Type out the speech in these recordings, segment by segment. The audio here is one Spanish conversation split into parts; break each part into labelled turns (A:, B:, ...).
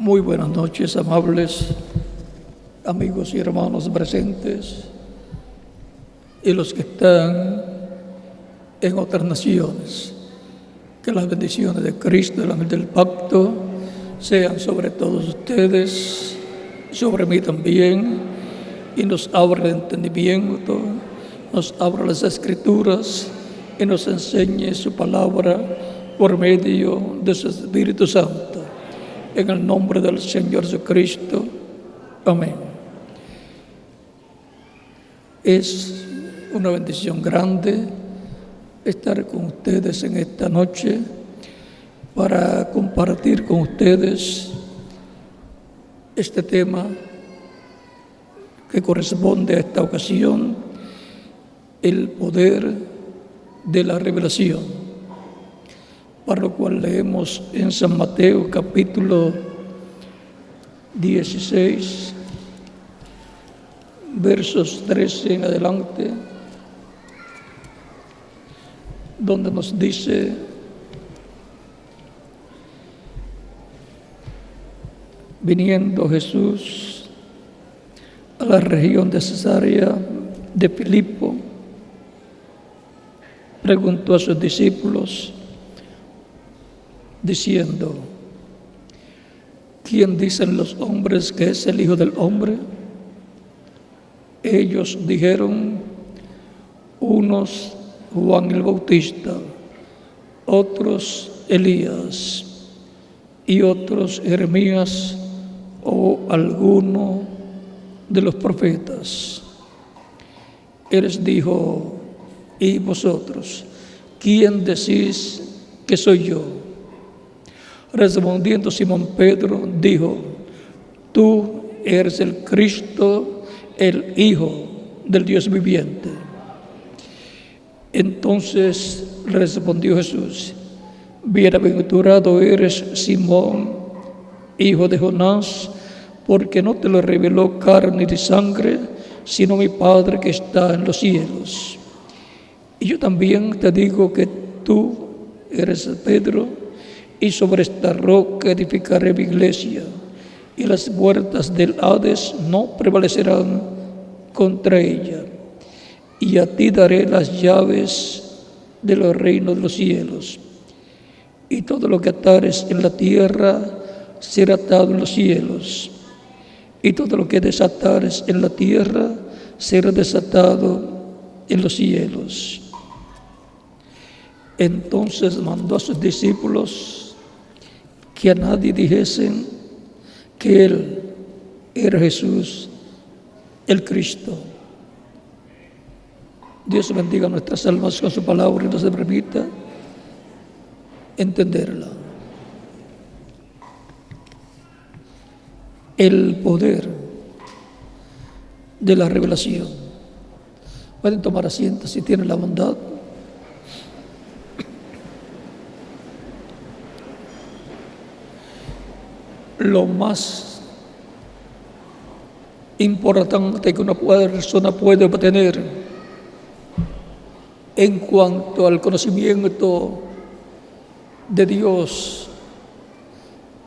A: Muy buenas noches, amables amigos y hermanos presentes y los que están en otras naciones. Que las bendiciones de Cristo, el ángel del pacto, sean sobre todos ustedes, sobre mí también, y nos abra el entendimiento, nos abra las Escrituras y nos enseñe su palabra por medio de su Espíritu Santo. En el nombre del Señor Jesucristo. Amén. Es una bendición grande estar con ustedes en esta noche para compartir con ustedes este tema que corresponde a esta ocasión, el poder de la revelación. Para lo cual leemos en San Mateo capítulo 16, versos 13 en adelante, donde nos dice: viniendo Jesús a la región de Cesarea de Filipo, preguntó a sus discípulos, diciendo: ¿quién dicen los hombres que es el Hijo del Hombre? Ellos dijeron: unos Juan el Bautista, otros Elías, y otros Jeremías o alguno de los profetas. Él les dijo: ¿y vosotros, quién decís que soy yo? Respondiendo Simón Pedro, dijo: tú eres el Cristo, el Hijo del Dios viviente. Entonces respondió Jesús: bienaventurado eres, Simón, hijo de Jonás, porque no te lo reveló carne y sangre, sino mi Padre que está en los cielos. Y yo también te digo que tú eres Pedro, y sobre esta roca edificaré mi iglesia, y las puertas del Hades no prevalecerán contra ella. Y a ti daré las llaves de los reinos de los cielos. Y todo lo que atares en la tierra será atado en los cielos, y todo lo que desatares en la tierra será desatado en los cielos. Entonces mandó a sus discípulos que a nadie dijesen que Él era Jesús, el Cristo. Dios bendiga nuestras almas con su palabra y nos permita entenderla. El poder de la revelación. Pueden tomar asiento si tienen la bondad. Lo más importante que una persona puede obtener en cuanto al conocimiento de Dios,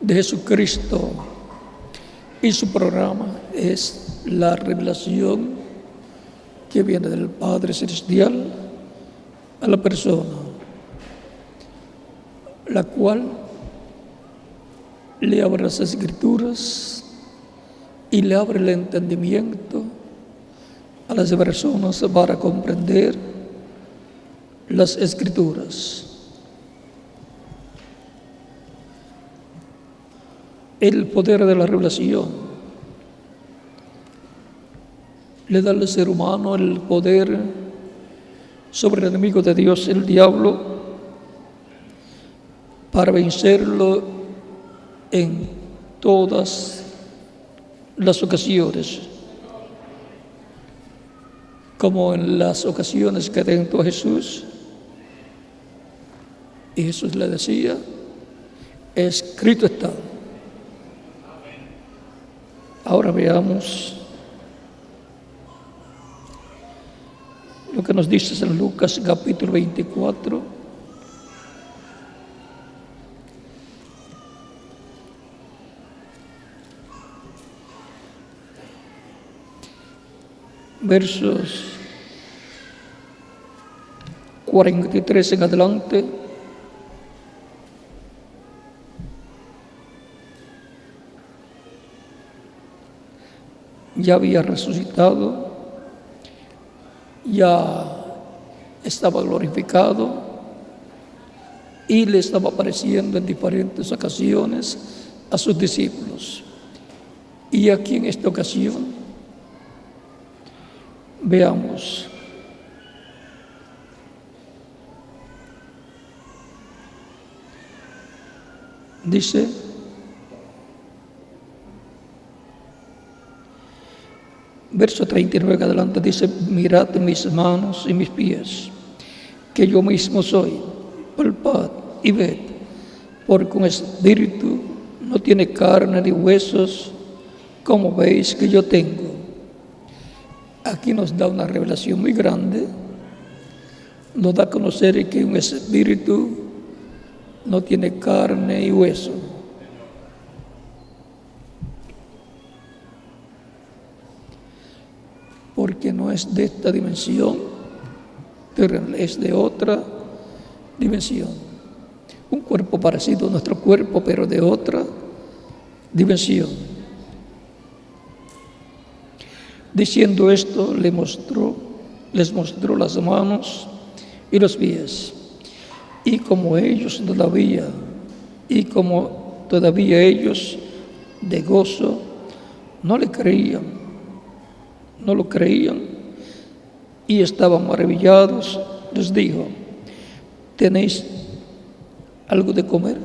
A: de Jesucristo y su programa, es la revelación que viene del Padre Celestial a la persona, la cual le abre las Escrituras y le abre el entendimiento a las personas para comprender las Escrituras. El poder de la revelación le da al ser humano el poder sobre el enemigo de Dios, el diablo, para vencerlo en todas las ocasiones, como en las ocasiones que tentó a Jesús. Y Jesús le decía: escrito está. Ahora veamos lo que nos dice San Lucas capítulo 24, versos 43 en adelante. Ya había resucitado, ya estaba glorificado y le estaba apareciendo en diferentes ocasiones a sus discípulos. Y aquí en esta ocasión, veamos, dice: verso 39 adelante, dice: mirad mis manos y mis pies, que yo mismo soy, palpad y ved, porque un espíritu no tiene carne ni huesos, como veis que yo tengo. Aquí nos da una revelación muy grande, nos da a conocer que un espíritu no tiene carne y hueso. Porque no es de esta dimensión, pero es de otra dimensión. Un cuerpo parecido a nuestro cuerpo, pero de otra dimensión. Diciendo esto, les mostró las manos y los pies. Y como todavía ellos de gozo no lo creían y estaban maravillados, les dijo: ¿tenéis algo de comer?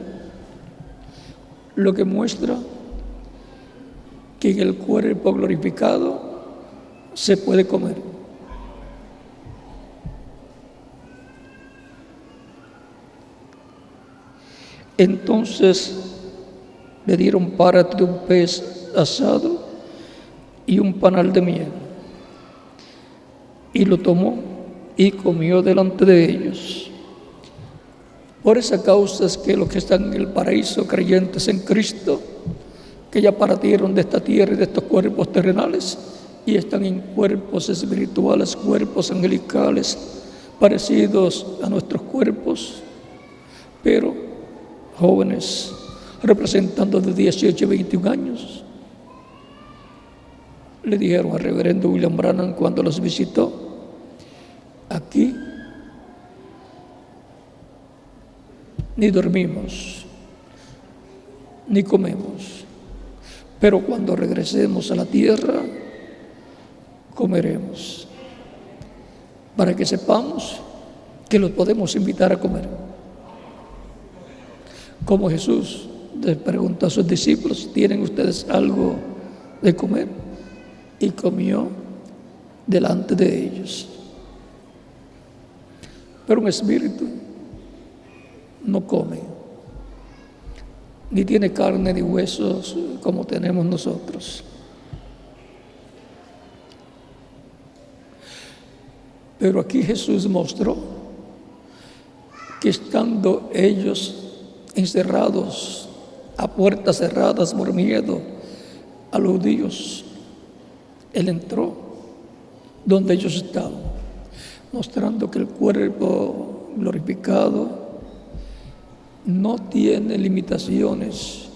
A: Lo que muestra que en el cuerpo glorificado se puede comer. Entonces le dieron parte de un pez asado y un panal de miel, y lo tomó y comió delante de ellos. Por esa causa es que los que están en el paraíso, creyentes en Cristo, que ya partieron de esta tierra y de estos cuerpos terrenales y están en cuerpos espirituales, cuerpos angelicales, parecidos a nuestros cuerpos, pero jóvenes, representando de 18 a 21 años, le dijeron al reverendo William Branham cuando los visitó: aquí ni dormimos, ni comemos, pero cuando regresemos a la tierra, comeremos, para que sepamos que los podemos invitar a comer. Como Jesús les preguntó a sus discípulos: ¿tienen ustedes algo de comer? Y comió delante de ellos. Pero un espíritu no come, ni tiene carne ni huesos como tenemos nosotros. Pero aquí Jesús mostró que estando ellos encerrados a puertas cerradas por miedo a los judíos, Él entró donde ellos estaban, mostrando que el cuerpo glorificado no tiene limitaciones.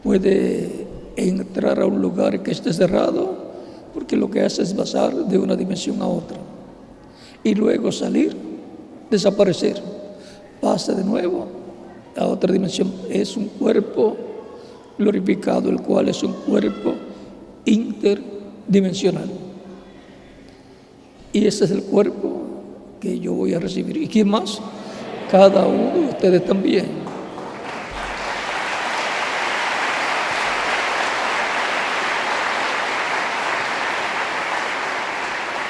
A: Puede entrar a un lugar que esté cerrado, porque lo que hace es pasar de una dimensión a otra, y luego salir, desaparecer, pasa de nuevo a otra dimensión. Es un cuerpo glorificado, el cual es un cuerpo interdimensional. Y ese es el cuerpo que yo voy a recibir. ¿Y quién más? Cada uno de ustedes también.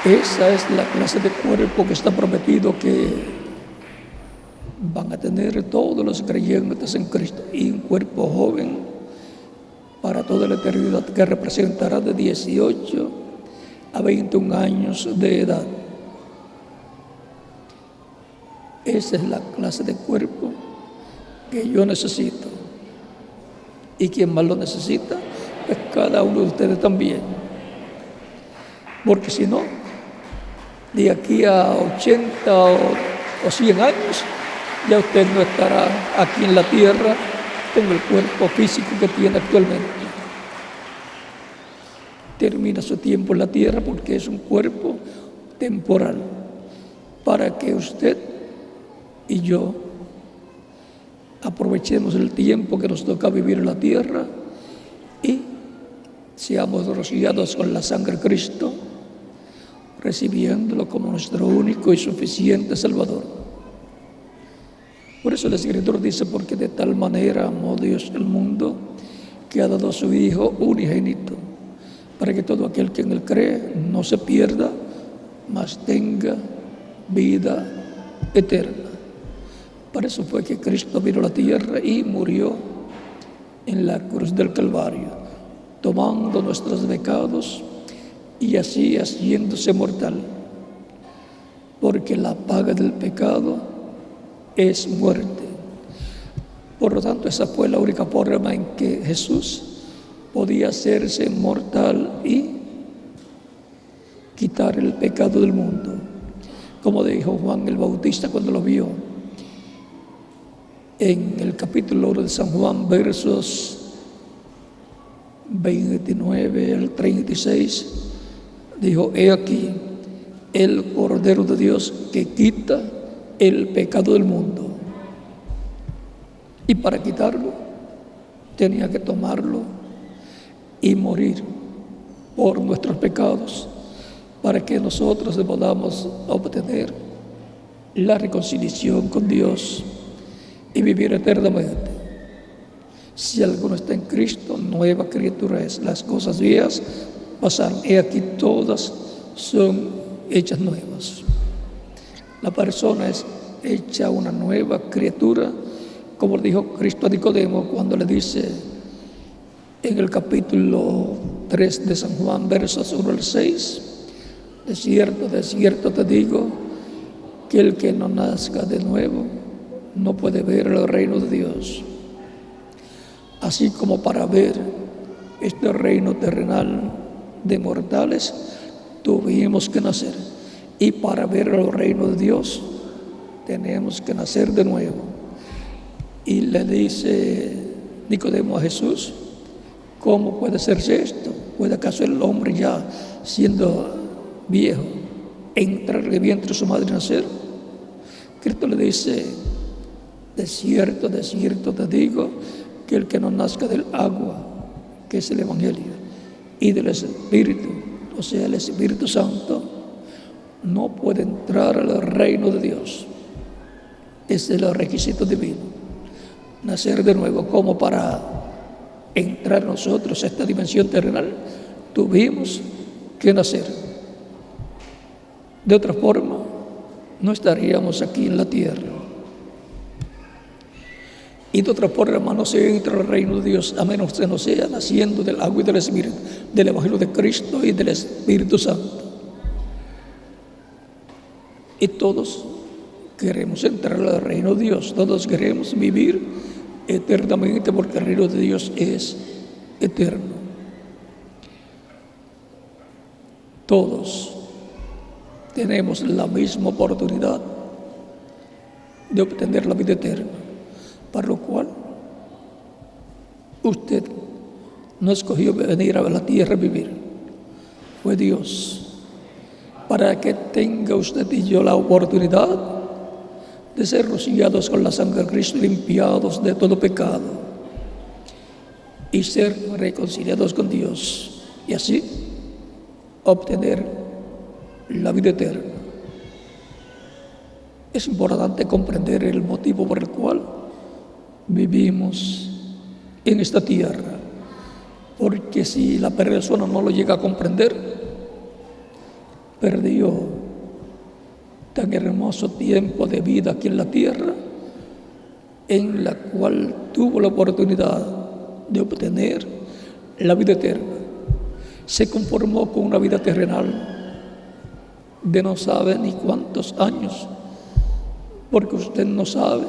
A: Esa es la clase de cuerpo que está prometido que van a tener todos los creyentes en Cristo, y un cuerpo joven para toda la eternidad, que representará de 18 a 21 años de edad. Esa es la clase de cuerpo que yo necesito. ¿Y quién más lo necesita? Pues cada uno de ustedes también. porque si no, de aquí a 80 o 100 años, ya usted no estará aquí en la tierra con el cuerpo físico que tiene actualmente. Termina su tiempo en la tierra porque es un cuerpo temporal, para que usted y yo aprovechemos el tiempo que nos toca vivir en la tierra y seamos rociados con la sangre de Cristo, recibiéndolo como nuestro único y suficiente Salvador. Por eso el Escritor dice, porque de tal manera amó Dios el mundo, que ha dado a su Hijo unigénito, para que todo aquel que en él cree no se pierda, mas tenga vida eterna. Para eso fue que Cristo vino a la tierra y murió en la cruz del Calvario, tomando nuestros pecados y así haciéndose mortal, porque la paga del pecado es muerte. Por lo tanto, esa fue la única forma en que Jesús podía hacerse mortal y quitar el pecado del mundo, como dijo Juan el Bautista cuando lo vio en el capítulo 1 de San Juan, versos 29 al 36, dijo: he aquí el Cordero de Dios que quita el pecado del mundo. Y para quitarlo tenía que tomarlo y morir por nuestros pecados, para que nosotros podamos obtener la reconciliación con Dios y vivir eternamente. Si alguno está en Cristo, nueva criatura es. Las cosas viejas pasaron, he aquí todas son hechas nuevas. La persona es hecha una nueva criatura, como dijo Cristo a Nicodemo cuando le dice en el capítulo 3 de San Juan, versos 1 al 6, de cierto te digo, que el que no nazca de nuevo no puede ver el reino de Dios. Así como para ver este reino terrenal de mortales tuvimos que nacer, y para ver el reino de Dios tenemos que nacer de nuevo. Y le dice Nicodemo a Jesús: ¿cómo puede hacerse esto? ¿Puede acaso el hombre ya siendo viejo entrar en el vientre de su madre y nacer? Cristo le dice: de cierto te digo, que el que no nazca del agua, que es el Evangelio, y del Espíritu, o sea, el Espíritu Santo, no puede entrar al reino de Dios. Ese es el requisito divino, nacer de nuevo. Como para entrar nosotros a esta dimensión terrenal, tuvimos que nacer. De otra forma, no estaríamos aquí en la tierra. Y de otra forma no se entra al reino de Dios a menos que no sea naciendo del agua y del Espíritu, del Evangelio de Cristo y del Espíritu Santo. Y todos queremos entrar al reino de Dios, todos queremos vivir eternamente, porque el reino de Dios es eterno. Todos tenemos la misma oportunidad de obtener la vida eterna, para lo cual usted no escogió venir a la tierra a vivir, fue Dios, para que tenga usted y yo la oportunidad de ser rociados con la sangre de Cristo, limpiados de todo pecado y ser reconciliados con Dios, y así obtener la vida eterna. Es importante comprender el motivo por el cual vivimos en esta tierra, porque si la persona no lo llega a comprender, perdió tan hermoso tiempo de vida aquí en la tierra, en la cual tuvo la oportunidad de obtener la vida eterna. Se conformó con una vida terrenal de no sabe ni cuántos años, porque usted no sabe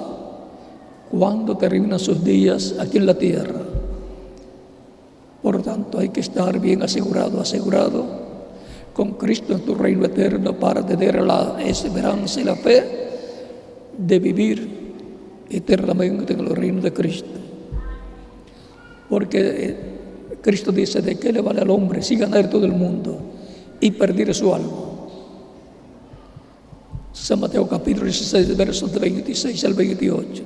A: cuándo terminan sus días aquí en la tierra. Por lo tanto, hay que estar bien asegurado con Cristo en tu reino eterno para tener la esperanza y la fe de vivir eternamente en el reino de Cristo. Porque Cristo dice: ¿de qué le vale al hombre si ganar todo el mundo y perder su alma? San Mateo capítulo 16, versos de 26 al 28.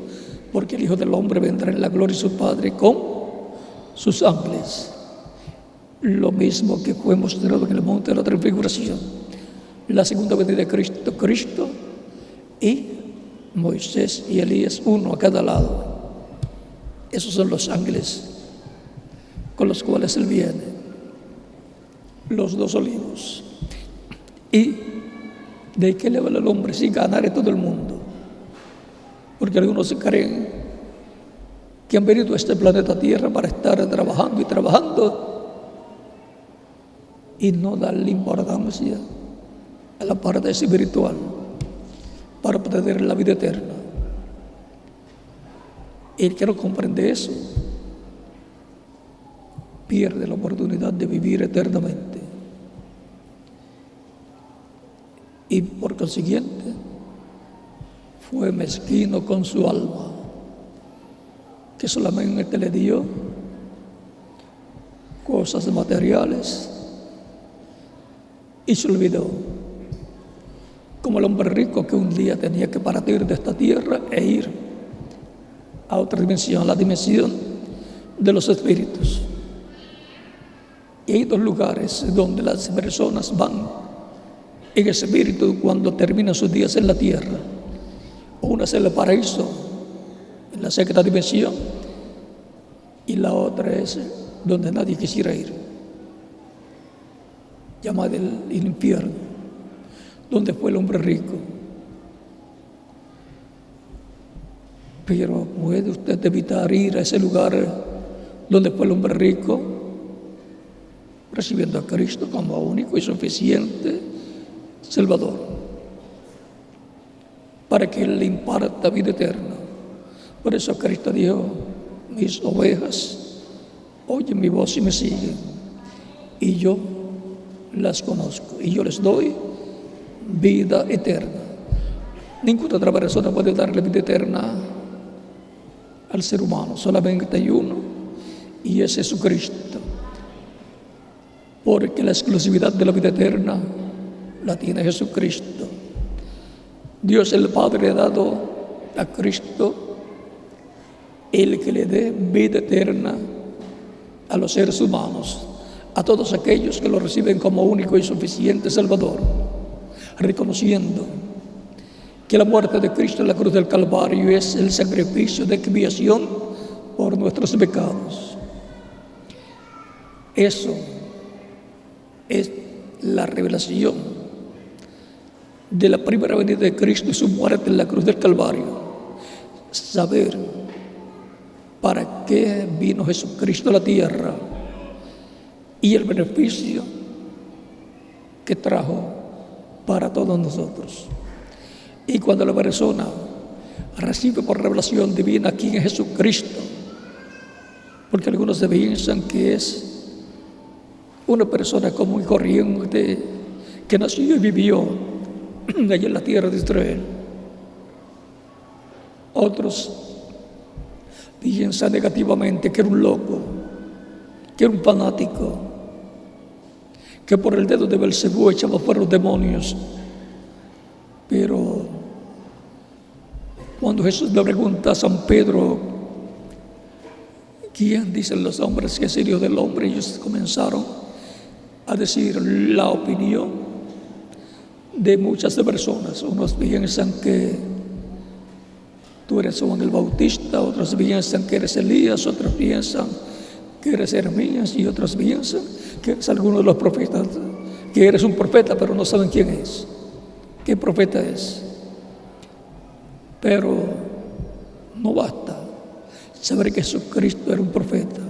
A: Porque el Hijo del Hombre vendrá en la gloria de su Padre con sus ángeles. Lo mismo que fue mostrado en el monte de la transfiguración. La segunda venida de Cristo, Cristo y Moisés y Elías, uno a cada lado. Esos son los ángeles con los cuales Él viene. Los dos olivos. ¿Y de qué le vale al hombre si ganare todo el mundo? Porque algunos creen que han venido a este planeta Tierra para estar trabajando y trabajando y no darle importancia a la parte espiritual para obtener la vida eterna. El que no comprende eso pierde la oportunidad de vivir eternamente. Y por consiguiente fue mezquino con su alma, que solamente le dio cosas materiales y se olvidó, como el hombre rico que un día tenía que partir de esta tierra e ir a otra dimensión, la dimensión de los espíritus. Y hay dos lugares donde las personas van en espíritu cuando terminan sus días en la tierra. Una es el paraíso, en la sexta dimensión, y la otra es donde nadie quisiera ir, llamada el infierno, donde fue el hombre rico. Pero ¿puede usted evitar ir a ese lugar donde fue el hombre rico? Recibiendo a Cristo como único y suficiente Salvador, para que Él le imparta vida eterna. Por eso Cristo dijo: mis ovejas oyen mi voz y me siguen, y yo las conozco, y yo les doy vida eterna. Ninguna otra persona puede darle vida eterna al ser humano, solamente hay uno, y es Jesucristo. Porque la exclusividad de la vida eterna la tiene Jesucristo. Dios el Padre ha dado a Cristo el que le dé vida eterna a los seres humanos, a todos aquellos que lo reciben como único y suficiente Salvador, reconociendo que la muerte de Cristo en la cruz del Calvario es el sacrificio de expiación por nuestros pecados. Eso es la revelación de la primera venida de Cristo y su muerte en la cruz del Calvario. Saber para qué vino Jesucristo a la tierra y el beneficio que trajo para todos nosotros. Y cuando la persona recibe por revelación divina quién es Jesucristo, porque algunos se piensan que es una persona común y corriente que nació y vivió allá en la tierra de Israel. Otros piensan negativamente que era un loco, que era un fanático, que por el dedo de Belcebú echaba fuera los demonios. Pero cuando Jesús le pregunta a San Pedro: ¿quién dicen los hombres que es el Hijo del Hombre? Ellos comenzaron a decir la opinión de muchas personas. Unos piensan que tú eres Juan el Bautista, otros piensan que eres Elías, otros piensan que eres Jeremías, y otros piensan que eres alguno de los profetas, que eres un profeta, pero no saben quién es, qué profeta es. Pero no basta saber que Jesucristo era un profeta,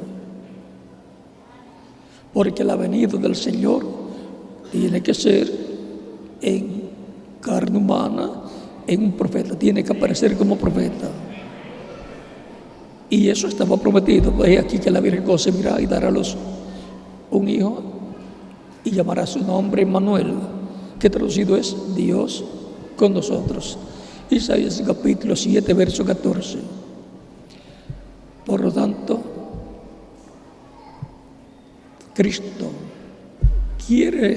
A: porque la venida del Señor tiene que ser en carne humana, en un profeta, tiene que aparecer como profeta. Y eso estaba prometido. Pues aquí que la Virgen concebirá y dará a luz un hijo, y llamará su nombre Emmanuel, que traducido es Dios con nosotros. Isaías capítulo 7, verso 14. Por lo tanto, Cristo quiere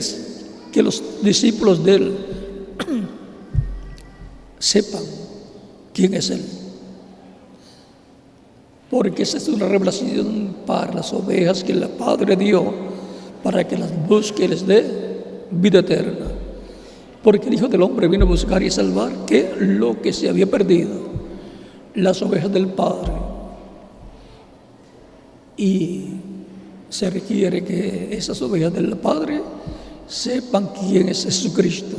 A: que los discípulos de Él sepan quién es Él. Porque esa es una revelación para las ovejas que el Padre dio para que las busque y les dé vida eterna. Porque el Hijo del Hombre vino a buscar y salvar ¿qué? Lo que se había perdido, las ovejas del Padre. Y se requiere que esas ovejas del Padre sepan quién es Jesucristo.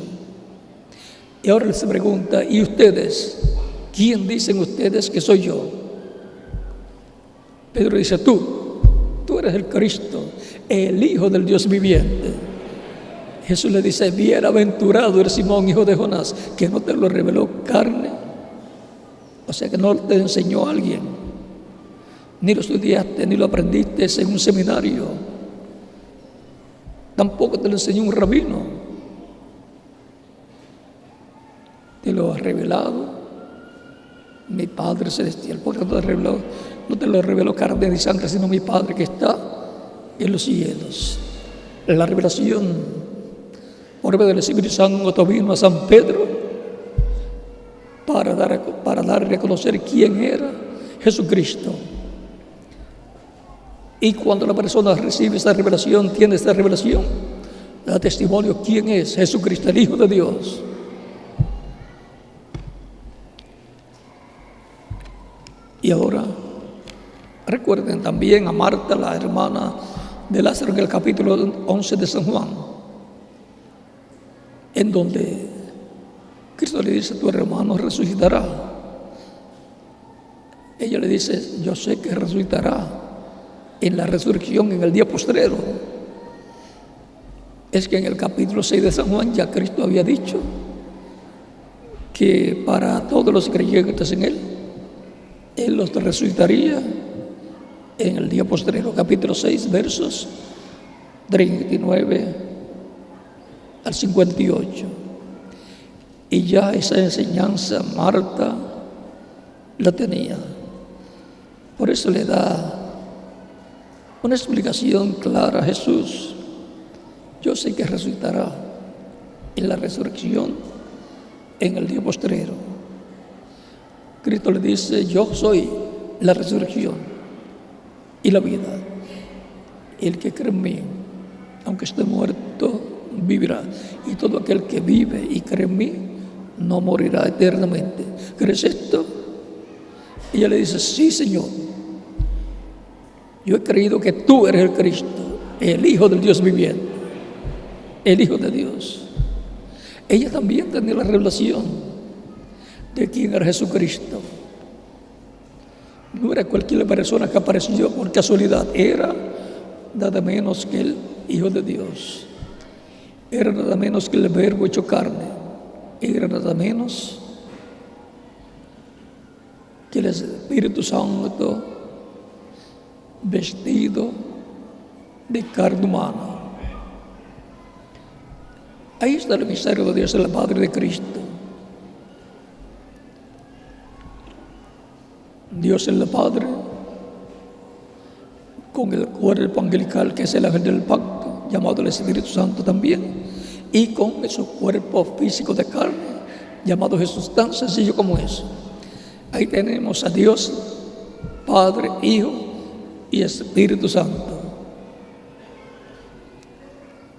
A: Y ahora les pregunta, ¿y ustedes? ¿Quién dicen ustedes que soy yo? Pedro dice, tú eres el Cristo, el Hijo del Dios viviente. Jesús le dice, bienaventurado eres Simón, hijo de Jonás, que no te lo reveló carne, o sea que no te enseñó alguien, ni lo estudiaste, ni lo aprendiste en un seminario, tampoco te lo enseñó un rabino, te lo ha revelado mi Padre Celestial. Porque no te lo reveló carne ni sangre, sino mi Padre que está en los cielos. La revelación por medio del Espíritu Santo vino a San Pedro para darle a conocer quién era Jesucristo. Y cuando la persona recibe esta revelación, tiene esta revelación, da testimonio quién es Jesucristo, el Hijo de Dios. Y ahora recuerden también a Marta, la hermana de Lázaro, en el capítulo 11 de San Juan, en donde Cristo le dice, tu hermano resucitará. Ella le dice, yo sé que resucitará en la resurrección, en el día postrero. Es que en el capítulo 6 de San Juan ya Cristo había dicho que para todos los creyentes en Él los resucitaría en el día postrero. Capítulo 6, versos 39 al 58. Y ya esa enseñanza Marta la tenía. Por eso le da una explicación clara a Jesús. Yo sé que resucitará en la resurrección en el día postrero. Cristo le dice, yo soy la resurrección y la vida. El que cree en mí, aunque esté muerto, vivirá. Y todo aquel que vive y cree en mí, no morirá eternamente. ¿Crees esto? Y ella le dice, sí, Señor. Yo he creído que tú eres el Cristo, el Hijo del Dios viviente, el Hijo de Dios. Ella también tenía la revelación de quién era Jesucristo. No era cualquier persona que apareció por casualidad, era nada menos que el Hijo de Dios, era nada menos que el Verbo hecho carne, era nada menos que el Espíritu Santo vestido de carne humana. Ahí está el misterio de Dios, el Padre de Cristo. Dios el Padre, con el cuerpo angelical que es el ángel del pacto, llamado el Espíritu Santo también, y con su cuerpo físico de carne, llamado Jesús, tan sencillo como eso. Ahí tenemos a Dios, Padre, Hijo y Espíritu Santo.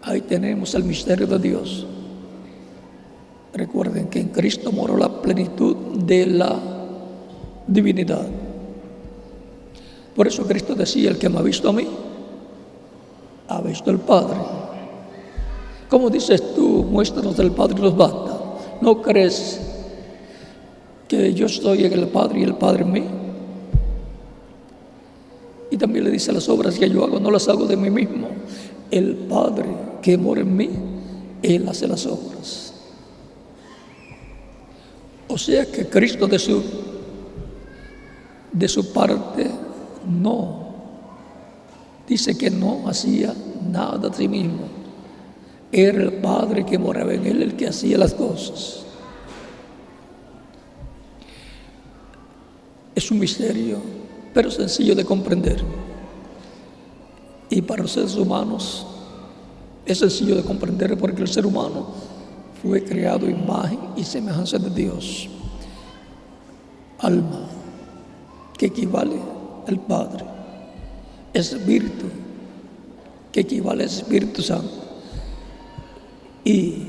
A: Ahí tenemos el misterio de Dios. Recuerden que en Cristo moró la plenitud de la divinidad. Por eso Cristo decía, el que me ha visto a mí, ha visto al Padre. ¿Cómo dices tú, muéstranos del Padre y nos basta? ¿No crees que yo estoy en el Padre y el Padre en mí? Y también le dice, las obras que yo hago no las hago de mí mismo. El Padre que mora en mí, Él hace las obras. O sea que Cristo de su parte no dice que no hacía nada de sí mismo, Era el Padre que moraba en él el que hacía las cosas. Es un misterio, pero sencillo de comprender. Y para los seres humanos es sencillo de comprender porque el ser humano fue creado a imagen y semejanza de Dios. Alma, que equivale al Padre. Espíritu, que equivale al Espíritu Santo. Y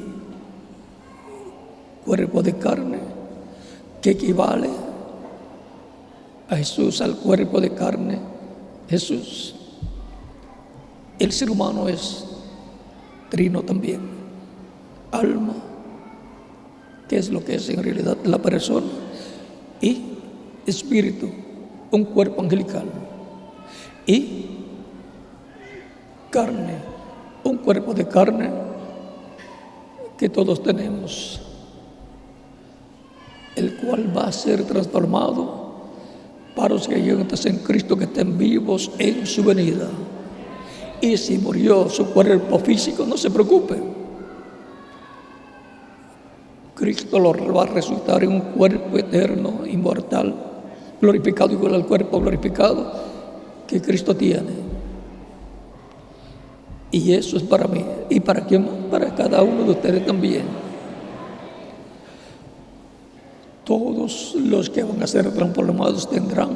A: cuerpo de carne, que equivale a Jesús, al cuerpo de carne, Jesús. El ser humano es trino también. Alma, que es lo que es en realidad la persona, y espíritu, un cuerpo angelical, y carne, un cuerpo de carne que todos tenemos, el cual va a ser transformado para los creyentes en Cristo que estén vivos en su venida. Y si murió su cuerpo físico, no se preocupe. Cristo lo va a resucitar en un cuerpo eterno, inmortal, glorificado, igual al cuerpo glorificado que Cristo tiene. Y eso es para mí. ¿Y para quién más? Para cada uno de ustedes también. Todos los que van a ser transformados tendrán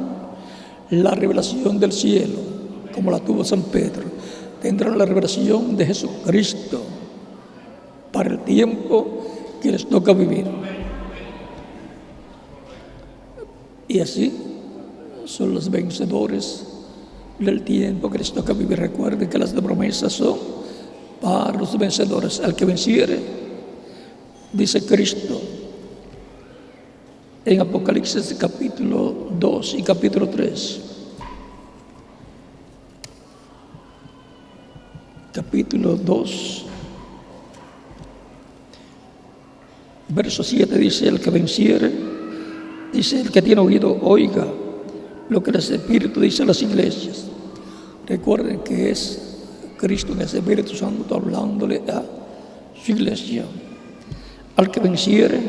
A: la revelación del cielo, como la tuvo San Pedro. Tendrán la revelación de Jesucristo para el tiempo que les toca vivir. Y así son los vencedores del tiempo que les toca vivir. Recuerden que las promesas son para los vencedores. Al que venciere, dice Cristo en Apocalipsis capítulo 2 y capítulo 3. Capítulo 2, verso 7 dice: el que venciere, dice, el que tiene oído, oiga lo que el Espíritu dice a las iglesias. Recuerden que es Cristo en el Espíritu Santo hablándole a su iglesia. Al que venciere,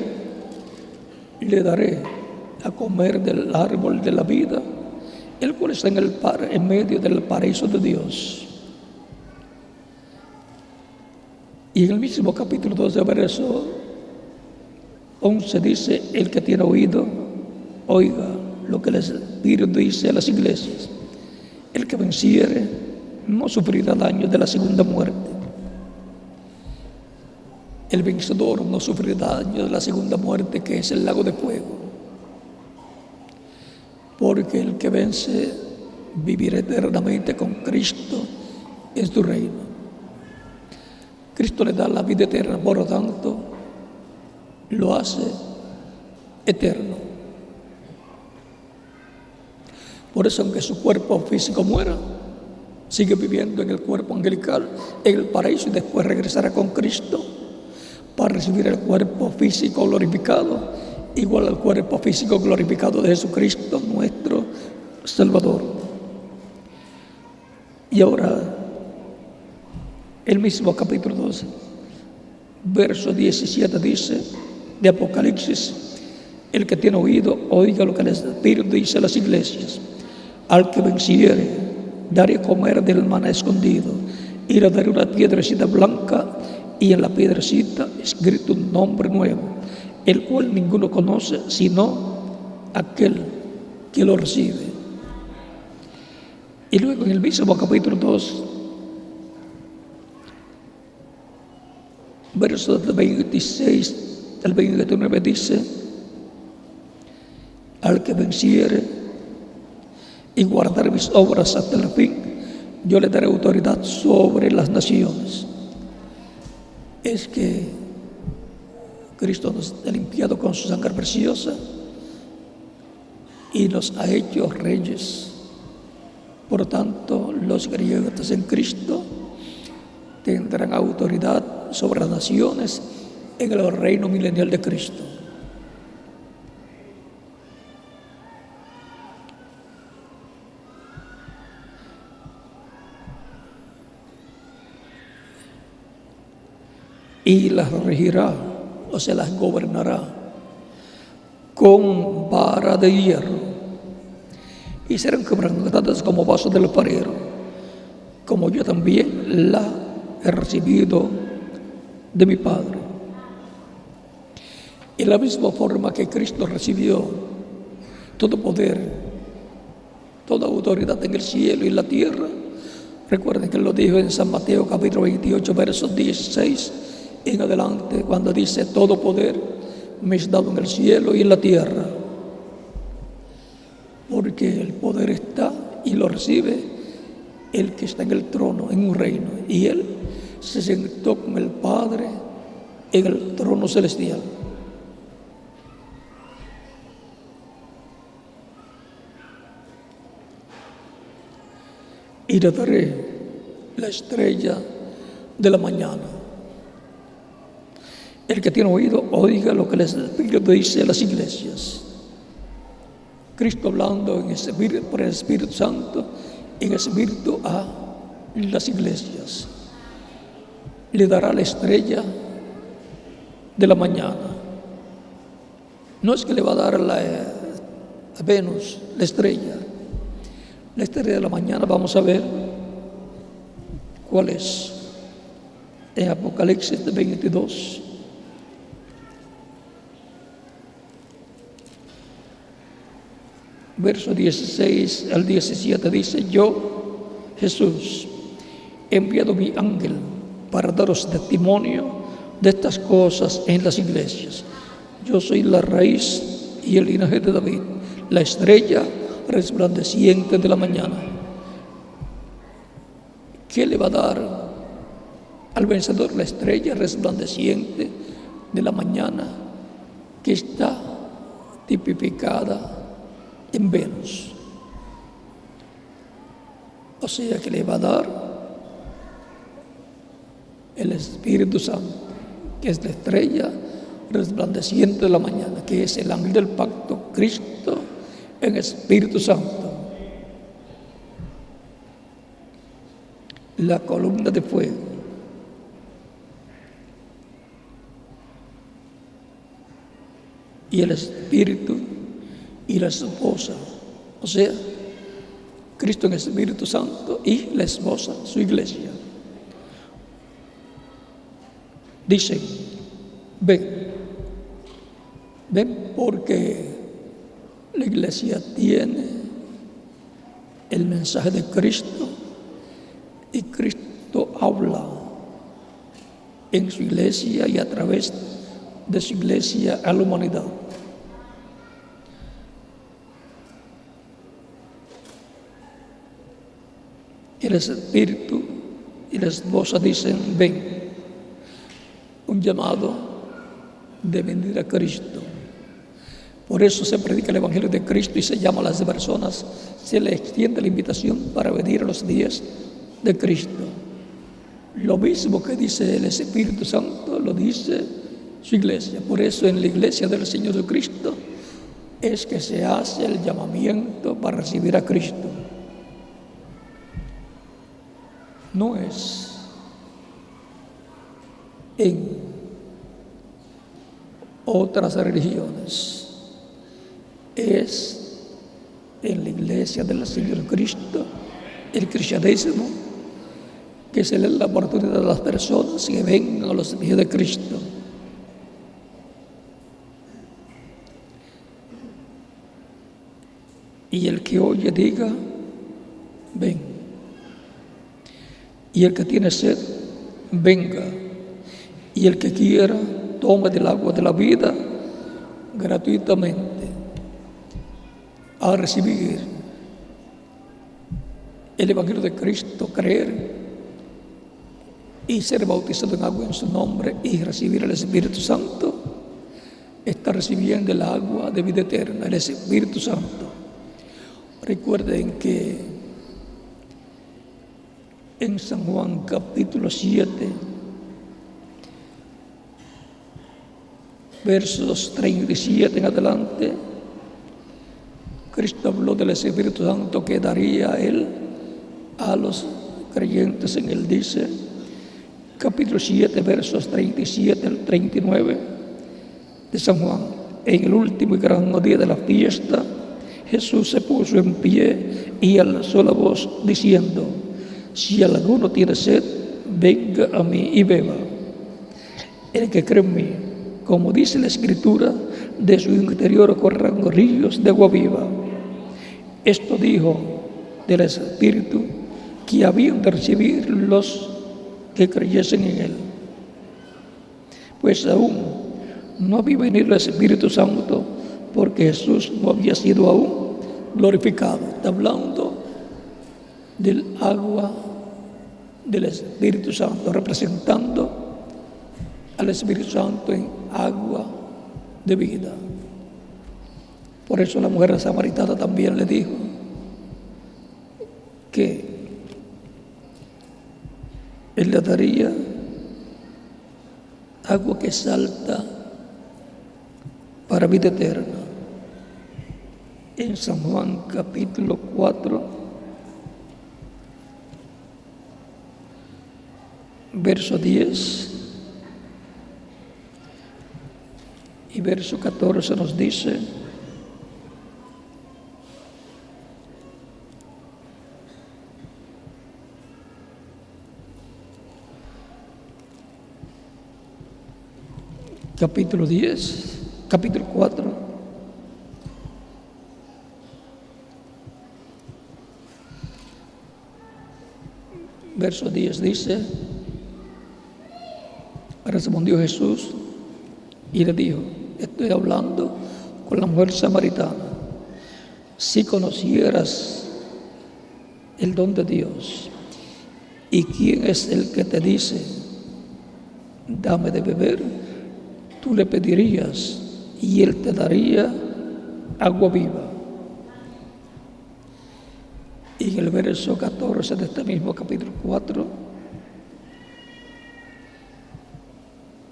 A: le daré a comer del árbol de la vida, el cual está en medio del paraíso de Dios. Y en el mismo capítulo 12, verso 11 dice: el que tiene oído, oiga lo que el Espíritu dice a las iglesias. El que venciere no sufrirá daño de la segunda muerte. El vencedor no sufrirá daño de la segunda muerte, que es el lago de fuego. Porque el que vence vivirá eternamente con Cristo en su reino. Cristo le da la vida eterna, por lo tanto, lo hace eterno. Por eso, aunque su cuerpo físico muera, sigue viviendo en el cuerpo angelical, en el paraíso, y después regresará con Cristo para recibir el cuerpo físico glorificado, igual al cuerpo físico glorificado de Jesucristo, nuestro Salvador. Y ahora, el mismo capítulo 12, verso 17 dice, de Apocalipsis: el que tiene oído, oiga lo que el Espíritu dice a las iglesias. Al que venciere, daré a comer del maná escondido, y le daré una piedrecita blanca, y en la piedrecita escrito un nombre nuevo, el cual ninguno conoce sino aquel que lo recibe. Y luego en el mismo capítulo 2, versos del 26 al 29 dice: al que venciere y guardar mis obras hasta el fin, yo le daré autoridad sobre las naciones. Es que Cristo nos ha limpiado con su sangre preciosa y nos ha hecho reyes. Por tanto, los creyentes en Cristo tendrán autoridad sobre las naciones en el reino milenial de Cristo. y las regirá, o sea, las gobernará con vara de hierro, y serán quebrantadas como vasos del alfarero, como yo también la he recibido de mi Padre. En la misma forma que Cristo recibió todo poder, toda autoridad en el cielo y en la tierra. Recuerden que lo dijo en San Mateo capítulo 28, versos 16 en adelante, cuando dice: todo poder me es dado en el cielo y en la tierra. Porque el poder está y lo recibe el que está en el trono, en un reino, y Él se sentó con el Padre en el trono celestial. Y le daré la estrella de la mañana. El que tiene oído, oiga lo que el Espíritu dice a las iglesias. Cristo hablando por el Espíritu Santo, en Espíritu a las iglesias. Le dará la estrella de la mañana. No es que le va a dar a Venus la estrella. La estrella de la mañana vamos a ver cuál es. En Apocalipsis 22. Verso 16 al 17 dice: yo, Jesús, he enviado mi ángel para daros testimonio de estas cosas en las iglesias. Yo soy la raíz y el linaje de David, la estrella resplandeciente de la mañana. ¿Qué le va a dar al vencedor? La estrella resplandeciente de la mañana, que está tipificada en Venus. O sea que le va a dar el Espíritu Santo, que es la estrella resplandeciente de la mañana, que es el ángel del pacto, Cristo en Espíritu Santo. La columna de fuego. Y el Espíritu y la esposa, o sea, Cristo en Espíritu Santo y la esposa, su iglesia. Dicen: ven porque la iglesia tiene el mensaje de Cristo y Cristo habla en su iglesia y a través de su iglesia a la humanidad. El Espíritu y la esposa dicen: ven. Un llamado de venir a Cristo. Por eso se predica el Evangelio de Cristo y se llama a las personas, se les extiende la invitación para venir a los días de Cristo. Lo mismo que dice el Espíritu Santo, lo dice su iglesia. Por eso en la iglesia del Señor Jesucristo es que se hace el llamamiento para recibir a Cristo. No es en otras religiones, es en la iglesia del Señor Cristo, el cristianismo, que se le da la oportunidad a las personas que vengan a los pies de Cristo. Y el que oye diga: ven. Y el que tiene sed, venga. Y el que quiera, tome del agua de la vida gratuitamente. A recibir el Evangelio de Cristo, creer y ser bautizado en agua en su nombre y recibir el Espíritu Santo, está recibiendo el agua de vida eterna, el Espíritu Santo. Recuerden que en San Juan capítulo 7, versos 37 en adelante, Cristo habló del Espíritu Santo que daría a Él a los creyentes. En Él dice: capítulo 7, versos 37 al 39 de San Juan. En el último y gran día de la fiesta, Jesús se puso en pie y alzó la voz diciendo: si alguno tiene sed, venga a mí y beba. El que cree en mí, como dice la Escritura, de su interior correrán ríos de agua viva. Esto dijo del Espíritu que habían de recibir los que creyesen en él, pues aún no había venido el Espíritu Santo, porque Jesús no había sido aún glorificado. Está hablando del agua del Espíritu Santo, representando al Espíritu Santo en agua de vida. Por eso la mujer samaritana también le dijo que él le daría agua que salta para vida eterna. En San Juan capítulo 4, verso 10 y verso 14 nos dice: capítulo 4, verso 10 dice: respondió Jesús y le dijo, estoy hablando con la mujer samaritana, si conocieras el don de Dios y quién es el que te dice, dame de beber, tú le pedirías y él te daría agua viva. Y en el verso 14 de este mismo capítulo 4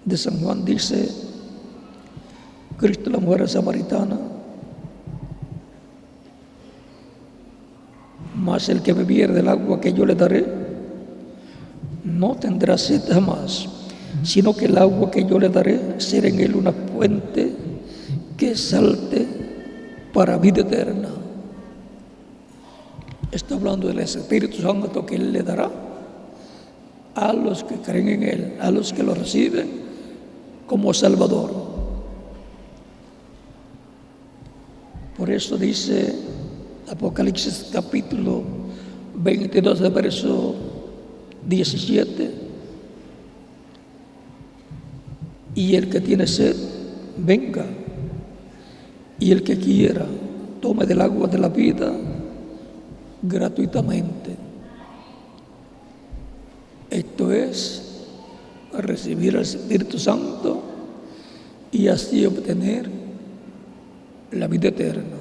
A: de San Juan dice Cristo a la mujer samaritana: mas el que bebiere del agua que yo le daré no tendrá sed jamás, sino que el agua que yo le daré será en él una fuente que salte para vida eterna. Está hablando del Espíritu Santo que él le dará a los que creen en él, a los que lo reciben como Salvador. Por eso dice Apocalipsis capítulo 22 de verso 17: y el que tiene sed, venga, y el que quiera, tome del agua de la vida gratuitamente. Esto es recibir al Espíritu Santo y así obtener la vida eterna.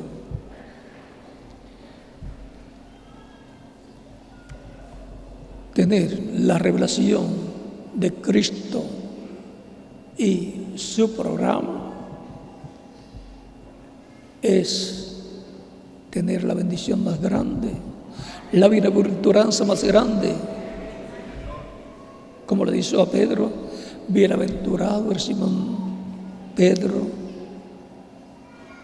A: Tener la revelación de Cristo y su programa es tener la bendición más grande, la bienaventuranza más grande. Como le dijo a Pedro: bienaventurado el Simón Pedro,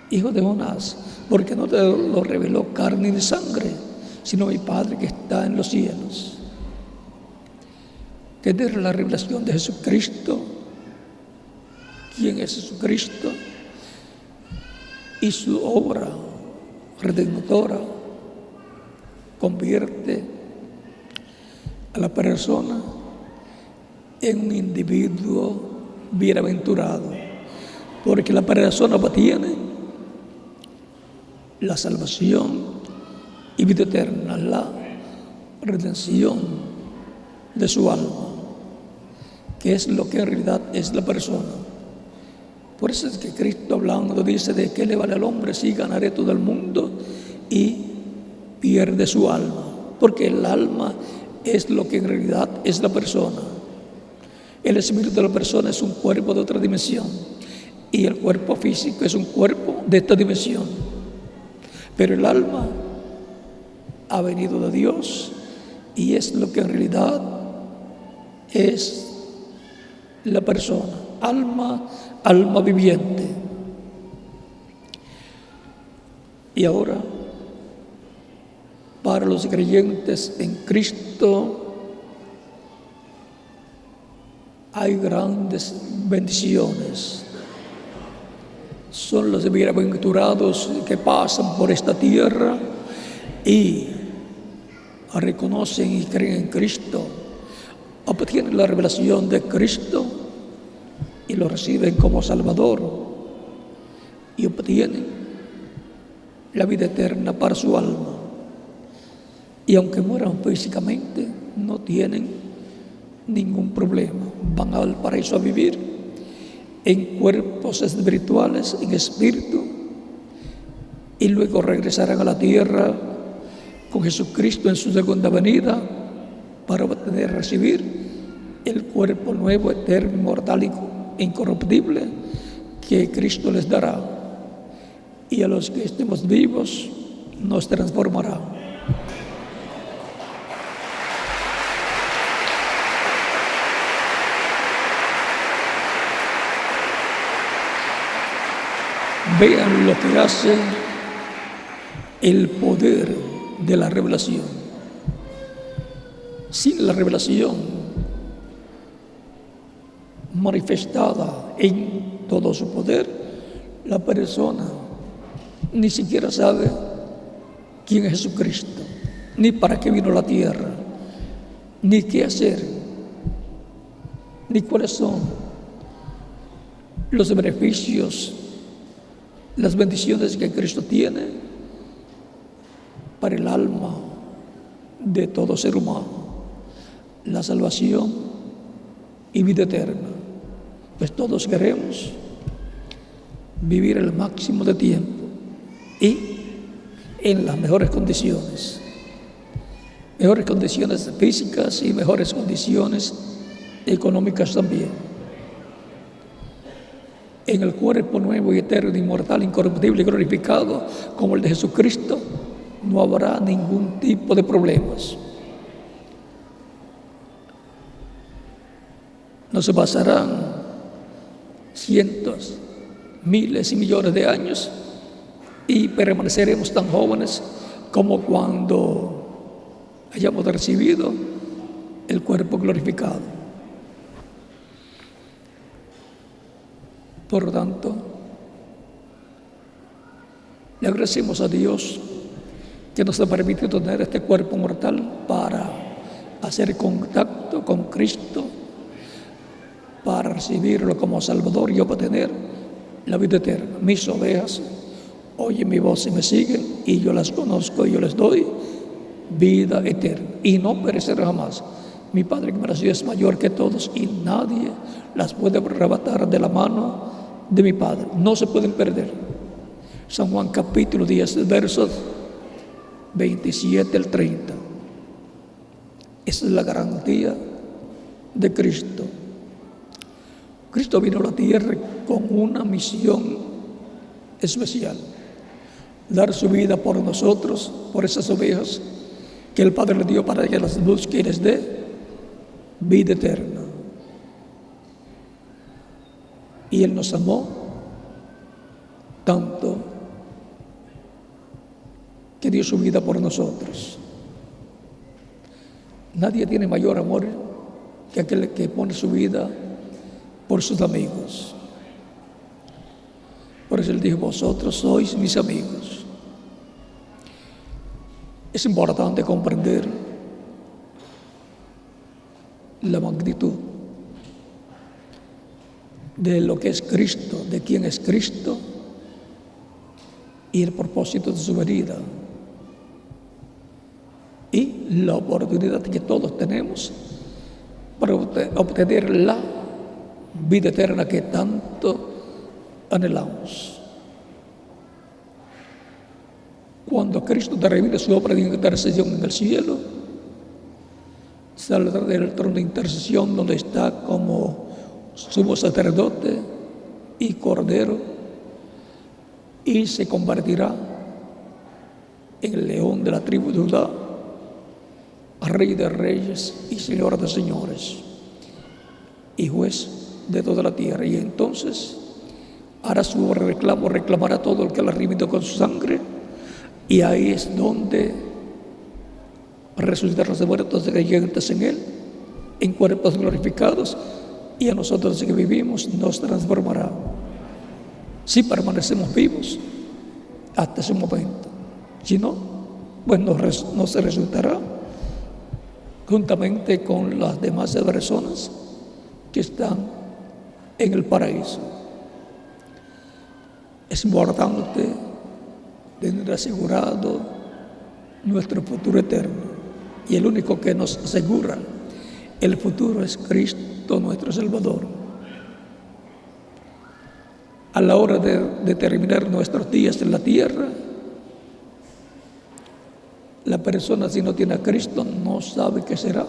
A: hijo de Jonás, porque no te lo reveló carne ni sangre, sino mi Padre que está en los cielos. Tener la revelación de Jesucristo, quién es Jesucristo, y su obra redentora convierte a la persona en un individuo bienaventurado, porque la persona tiene la salvación y vida eterna, la redención de su alma, que es lo que en realidad es la persona. Por eso es que Cristo, hablando, dice: ¿de qué le vale al hombre si ganaré todo el mundo y pierde su alma? Porque el alma es lo que en realidad es la persona. El espíritu de la persona es un cuerpo de otra dimensión y el cuerpo físico es un cuerpo de esta dimensión. Pero el alma ha venido de Dios y es lo que en realidad es la persona, alma viviente. Y ahora, para los creyentes en Cristo, hay grandes bendiciones. Son los bienaventurados que pasan por esta tierra y reconocen y creen en Cristo, obtienen la revelación de Cristo y lo reciben como Salvador y obtienen la vida eterna para su alma. Y aunque mueran físicamente, no tienen ningún problema. Van al paraíso a vivir en cuerpos espirituales, en espíritu, y luego regresarán a la tierra con Jesucristo en su segunda venida para poder recibir el cuerpo nuevo, eterno, inmortal e incorruptible que Cristo les dará. Y a los que estemos vivos nos transformará. Vean lo que hace el poder de la revelación. Sin la revelación manifestada en todo su poder, la persona ni siquiera sabe quién es Jesucristo, ni para qué vino a la tierra, ni qué hacer, ni cuáles son los beneficios, las bendiciones que Cristo tiene para el alma de todo ser humano, la salvación y vida eterna. Pues todos queremos vivir el máximo de tiempo y en las mejores condiciones físicas y mejores condiciones económicas también. En el cuerpo nuevo y eterno, inmortal, incorruptible y glorificado como el de Jesucristo, no habrá ningún tipo de problemas. No se pasarán cientos, miles y millones de años y permaneceremos tan jóvenes como cuando hayamos recibido el cuerpo glorificado. Por lo tanto, le agradecemos a Dios que nos ha permitido tener este cuerpo mortal para hacer contacto con Cristo, para recibirlo como Salvador y obtener la vida eterna. Mis ovejas oyen mi voz y me siguen, y yo las conozco y yo les doy vida eterna y no perecerán jamás. Mi Padre que me las dio es mayor que todos y nadie las puede arrebatar de la mano de mi Padre. No se pueden perder. San Juan capítulo 10, versos 27 al 30. Esa es la garantía de Cristo. Cristo vino a la tierra con una misión especial: dar su vida por nosotros, por esas ovejas que el Padre le dio para que las busque y les dé vida eterna. Y Él nos amó tanto que dio su vida por nosotros. Nadie tiene mayor amor que aquel que pone su vida por sus amigos. Por eso Él dijo: vosotros sois mis amigos. Es importante comprender la magnitud de lo que es Cristo, de quién es Cristo y el propósito de su venida y la oportunidad que todos tenemos para obtener la vida eterna que tanto anhelamos. Cuando Cristo termine su obra de intercesión en el cielo, saldrá del trono de intercesión donde está como sumo sacerdote y cordero, y se convertirá en el león de la tribu de Judá, rey de reyes y señor de señores. y juez de toda la tierra. Y entonces hará su obra de reclamo, reclamará todo el que la redimido con su sangre, y ahí es donde resucitarán los muertos de creyentes en él, en cuerpos glorificados, y a nosotros que vivimos nos transformará, si permanecemos vivos hasta ese momento. Si no, pues nos resultará juntamente con las demás personas que están en el paraíso. Es importante tener asegurado nuestro futuro eterno, y el único que nos asegura el futuro es Cristo nuestro Salvador. A la hora de terminar nuestros días en la tierra, la persona, si no tiene a Cristo, no sabe qué será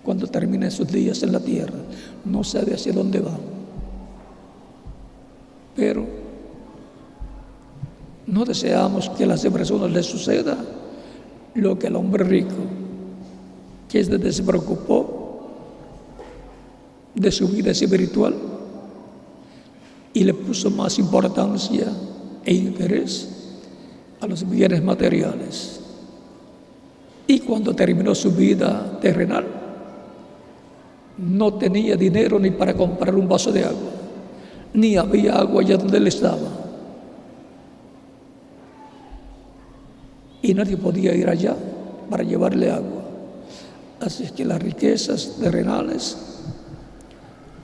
A: cuando termine sus días en la tierra. No sabe hacia dónde va. Pero no deseamos que a las personas les suceda lo que al hombre rico, que es desde se preocupó de su vida espiritual y le puso más importancia e interés a los bienes materiales. Y cuando terminó su vida terrenal, no tenía dinero ni para comprar un vaso de agua, ni había agua allá donde él estaba, y nadie podía ir allá para llevarle agua. Así es que las riquezas terrenales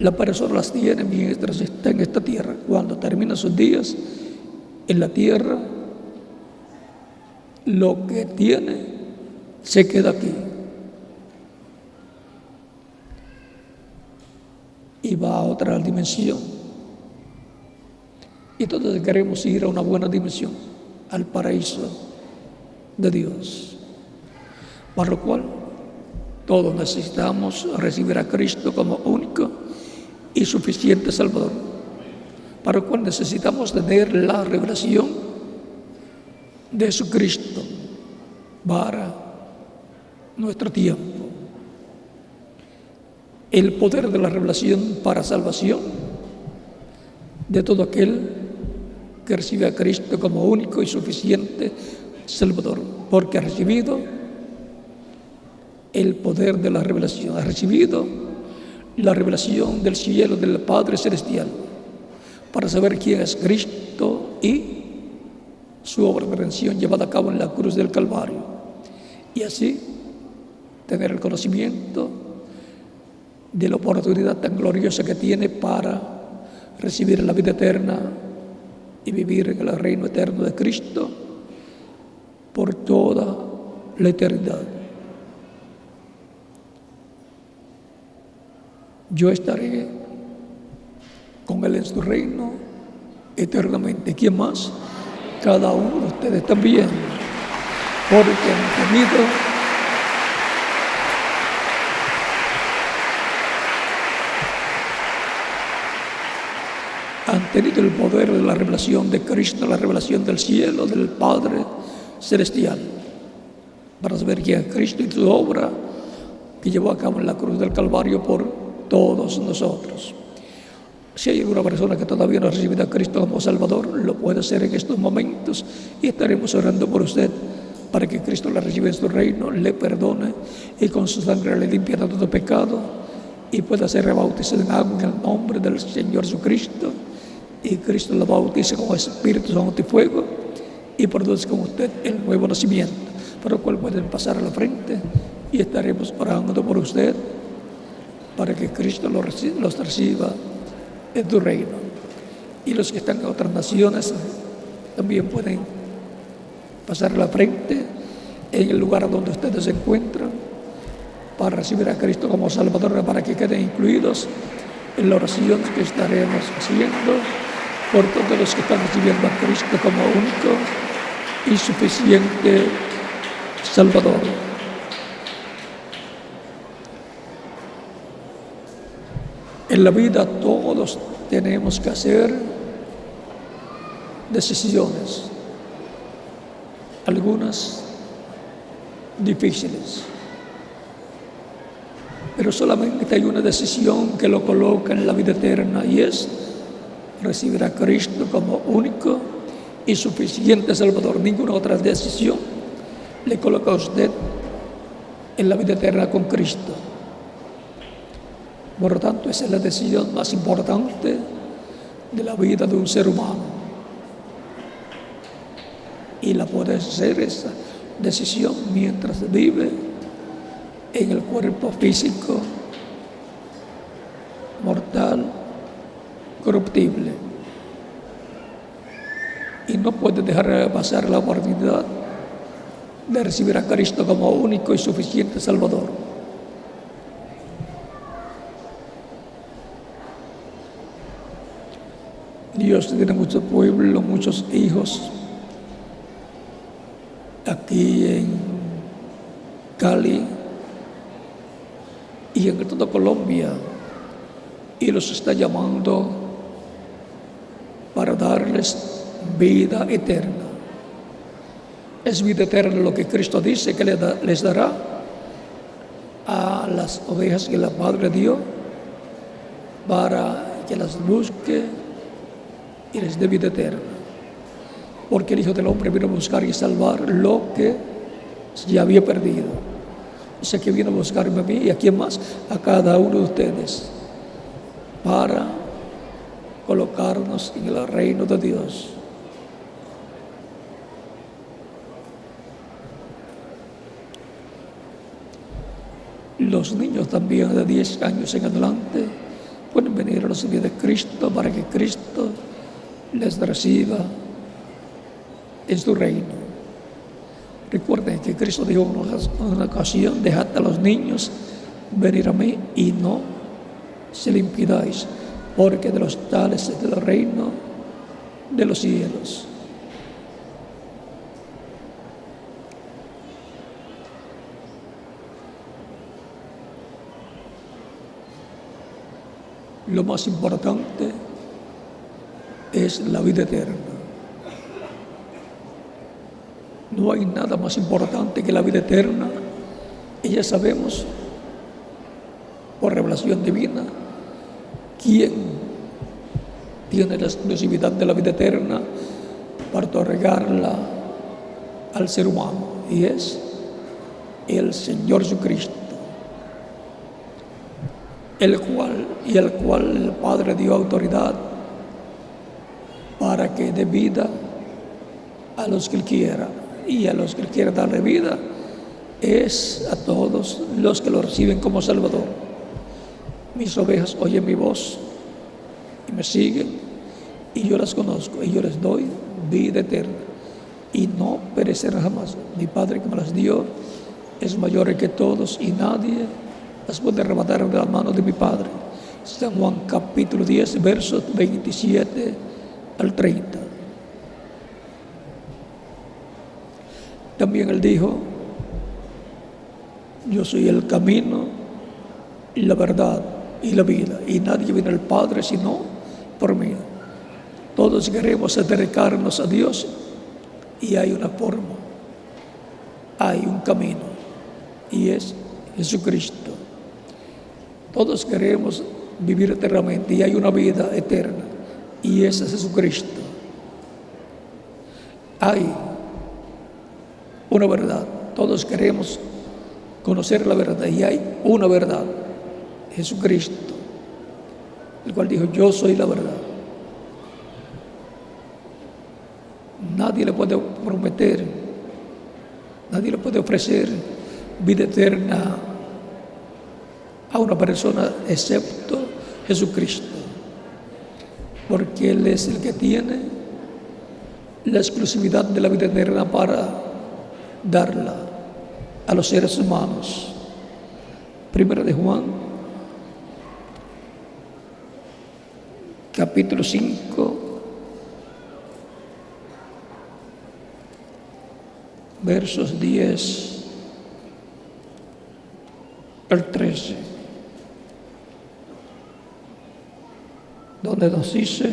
A: la persona las tiene mientras está en esta tierra. Cuando termina sus días en la tierra, lo que tiene se queda aquí y va a otra dimensión. Y todos queremos ir a una buena dimensión, al paraíso de Dios, para lo cual todos necesitamos recibir a Cristo como único y suficiente Salvador, para lo cual necesitamos tener la revelación de Jesucristo para nuestro tiempo, el poder de la revelación para salvación de todo aquel que recibe a Cristo como único y suficiente Salvador, porque ha recibido el poder de la revelación, ha recibido la revelación del cielo del Padre Celestial para saber quién es Cristo y su obra de redención llevada a cabo en la cruz del Calvario, y así tener el conocimiento de la oportunidad tan gloriosa que tiene para recibir la vida eterna y vivir en el reino eterno de Cristo por toda la eternidad. Yo estaré con Él en su reino eternamente. ¿Quién más? Cada uno de ustedes también, porque han tenido el poder de la revelación de Cristo, la revelación del cielo, del Padre Celestial, para saber quién es Cristo y su obra que llevó a cabo en la cruz del Calvario por todos nosotros. Si hay alguna persona que todavía no ha recibido a Cristo como Salvador, lo puede hacer en estos momentos, y estaremos orando por usted para que Cristo la reciba en su reino, le perdone y con su sangre le limpie de todo pecado y pueda ser rebautizado en agua en el nombre del Señor Jesucristo, y Cristo la bautice con Espíritu Santo y fuego y produce con usted el nuevo nacimiento, por lo cual pueden pasar a la frente y estaremos orando por usted para que Cristo los reciba en tu reino. Y los que están en otras naciones también pueden pasar a la frente en el lugar donde ustedes se encuentran para recibir a Cristo como Salvador, para que queden incluidos en la oración que estaremos haciendo por todos los que están recibiendo a Cristo como único y suficiente Salvador. En la vida todos tenemos que hacer decisiones, algunas difíciles, pero solamente hay una decisión que lo coloca en la vida eterna, y es recibir a Cristo como único y suficiente Salvador. Ninguna otra decisión le coloca a usted en la vida eterna con Cristo. Por lo tanto, esa es la decisión más importante de la vida de un ser humano. Y la puede hacer esa decisión mientras vive en el cuerpo físico mortal, corruptible. Y no puede dejar pasar la oportunidad de recibir a Cristo como único y suficiente Salvador. Dios tiene mucho pueblo, muchos hijos aquí en Cali y en toda Colombia, y los está llamando para darles vida eterna. Es vida eterna lo que Cristo dice que les dará a las ovejas que el Padre dio, para que las busque y les dé vida eterna. Porque el Hijo del Hombre vino a buscar y salvar lo que ya había perdido. O sea que vino a buscarme a mí y a quién más, a cada uno de ustedes, para colocarnos en el reino de Dios. Los niños también de 10 años en adelante pueden venir a recibir de Cristo para que Cristo les reciba en su reino. Recuerden que Cristo dijo en una ocasión: dejad a los niños venir a mí y no se le impidáis, porque de los tales es el reino de los cielos. Lo más importante es la vida eterna. No hay nada más importante que la vida eterna. Y ya sabemos, por revelación divina, quién tiene la exclusividad de la vida eterna para otorgarla al ser humano, y es el Señor Jesucristo, el cual el Padre dio autoridad para que dé vida a los que Él quiera, y a los que Él quiera darle vida es a todos los que lo reciben como Salvador. Mis ovejas oyen mi voz y me siguen, y yo las conozco, y yo les doy vida eterna, y no perecerán jamás. Mi Padre que me las dio es mayor que todos, y nadie las puede arrebatar de la mano de mi Padre. San Juan capítulo 10, versos 27 al 30. También Él dijo: yo soy el camino, la verdad y la vida, y nadie viene al Padre sino por mí. Todos queremos acercarnos a Dios, y hay una forma, hay un camino, y es Jesucristo. Todos queremos vivir eternamente, y hay una vida eterna, y es Jesucristo. Hay una verdad, todos queremos conocer la verdad, y hay una verdad, Jesucristo, el cual dijo: yo soy la verdad. Nadie le puede prometer, nadie le puede ofrecer vida eterna a una persona excepto Jesucristo, porque Él es el que tiene la exclusividad de la vida eterna para darla a los seres humanos. Primera de Juan, capítulo 5, versos 10 al 13, donde nos dice: